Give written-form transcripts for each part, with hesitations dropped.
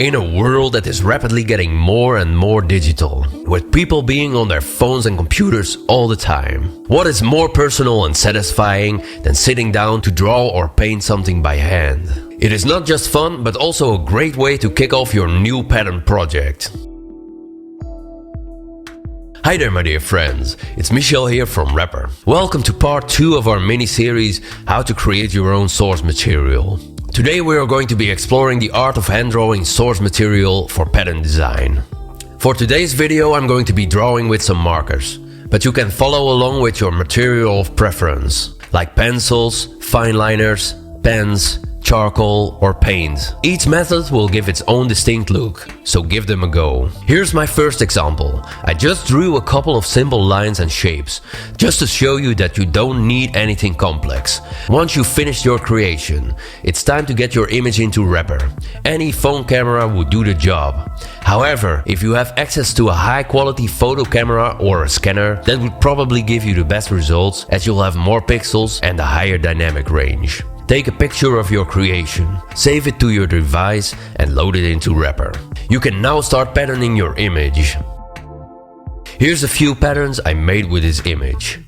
In a world that is rapidly getting more and more digital, with people being on their phones and computers all the time, what is more personal and satisfying than sitting down to draw or paint something by hand? It is not just fun, but also a great way to kick off your new pattern project. Hi there my dear friends, it's Michel here from Rapper. Welcome to part 2 of our mini-series How to Create Your Own Source Material. Today we are going to be exploring the art of hand drawing source material for pattern design. For today's video I'm going to be drawing with some markers, but you can follow along with your material of preference, like pencils, fine liners, pens, charcoal or paint. Each method will give its own distinct look, so give them a go. Here's my first example. I just drew a couple of simple lines and shapes, just to show you that you don't need anything complex. Once you've finished your creation, it's time to get your image into Rapper. Any phone camera would do the job. However, if you have access to a high quality photo camera or a scanner, that would probably give you the best results, as you'll have more pixels and a higher dynamic range. Take a picture of your creation, save it to your device and load it into Rapper. You can now start patterning your image. Here's a few patterns I made with this image.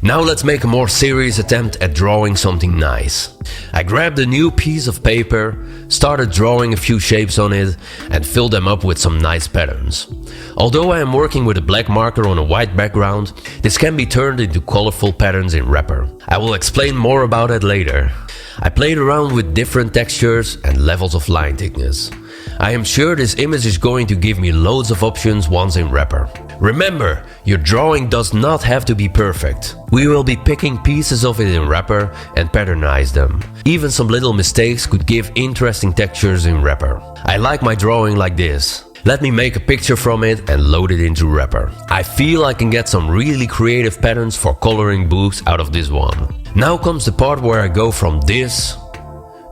Now let's make a more serious attempt at drawing something nice. I grabbed a new piece of paper, started drawing a few shapes on it and filled them up with some nice patterns. Although I am working with a black marker on a white background, this can be turned into colorful patterns in Rapper. I will explain more about it later. I played around with different textures and levels of line thickness. I am sure this image is going to give me loads of options once in Rapper. Remember, your drawing does not have to be perfect. We will be picking pieces of it in Rapper and patternize them. Even some little mistakes could give interesting textures in Rapper. I like my drawing like this. Let me make a picture from it and load it into Rapper. I feel I can get some really creative patterns for coloring books out of this one. Now comes the part where I go from this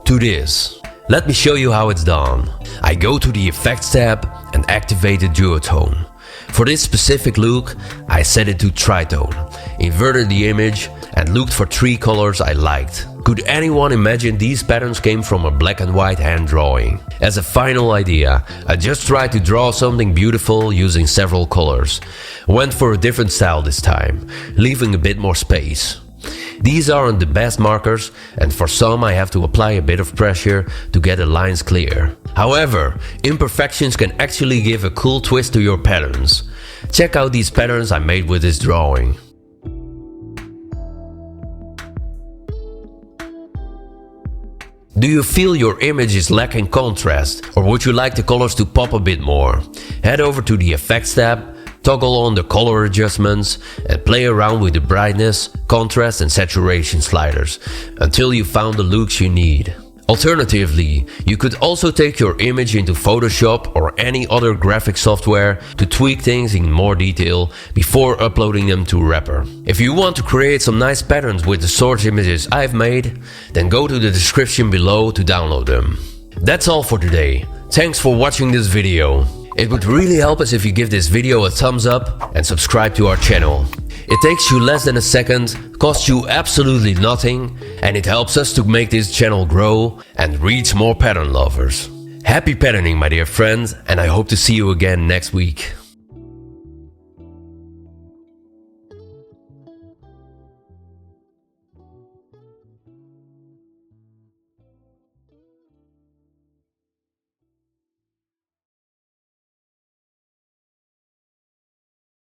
to this. Let me show you how it's done. I go to the Effects tab and activate the duotone. For this specific look, I set it to tritone, inverted the image and looked for 3 colors I liked. Could anyone imagine these patterns came from a black and white hand drawing? As a final idea, I just tried to draw something beautiful using several colors. Went for a different style this time, leaving a bit more space. These aren't the best markers, and for some I have to apply a bit of pressure to get the lines clear. However, imperfections can actually give a cool twist to your patterns. Check out these patterns I made with this drawing. Do you feel your image is lacking contrast, or would you like the colors to pop a bit more? Head over to the Effects tab, toggle on the color adjustments and play around with the brightness, contrast and saturation sliders until you found the looks you need. Alternatively, you could also take your image into Photoshop or any other graphic software to tweak things in more detail before uploading them to Rapper. If you want to create some nice patterns with the source images I've made, then go to the description below to download them. That's all for today. Thanks for watching this video. It would really help us if you give this video a thumbs up and subscribe to our channel. It takes you less than a second, costs you absolutely nothing, and it helps us to make this channel grow and reach more pattern lovers. Happy patterning my dear friends, and I hope to see you again next week.